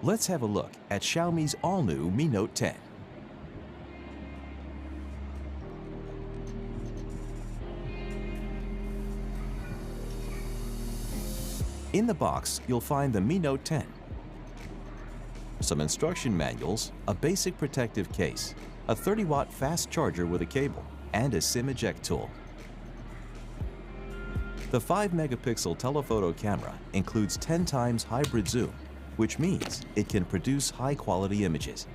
Let's have a look at Xiaomi's all-new Mi Note 10. In the box, you'll find the Mi Note 10, some instruction manuals, a basic protective case, a 30-watt fast charger with a cable, and a SIM eject tool. The 5-megapixel telephoto camera includes 10 times hybrid zoom, which means it can produce high-quality images.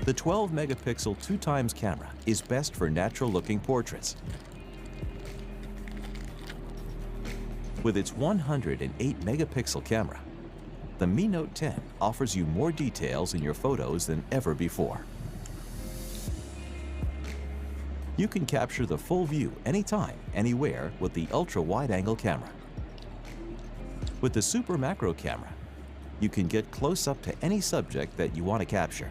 The 12-megapixel 2x camera is best for natural-looking portraits. With its 108-megapixel camera, the Mi Note 10 offers you more details in your photos than ever before. You can capture the full view anytime, anywhere with the ultra-wide-angle camera. With the super macro camera, you can get close up to any subject that you want to capture.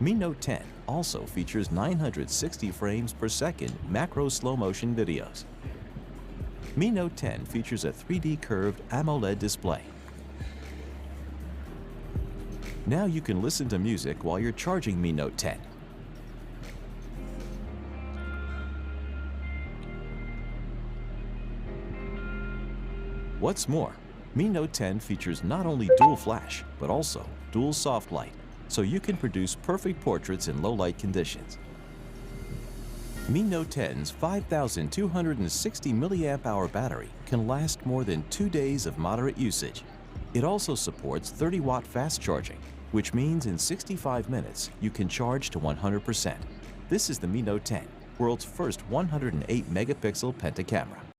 Mi Note 10 also features 960 frames per second macro slow-motion videos. Mi Note 10 features a 3D curved AMOLED display. Now you can listen to music while you're charging Mi Note 10. What's more, Mi Note 10 features not only dual flash, but also dual soft light, so you can produce perfect portraits in low-light conditions. Mi Note 10's 5,260 mAh battery can last more than 2 days of moderate usage. It also supports 30-watt fast charging, which means in 65 minutes you can charge to 100%. This is the Mi Note 10, world's first 108-megapixel pentacamera.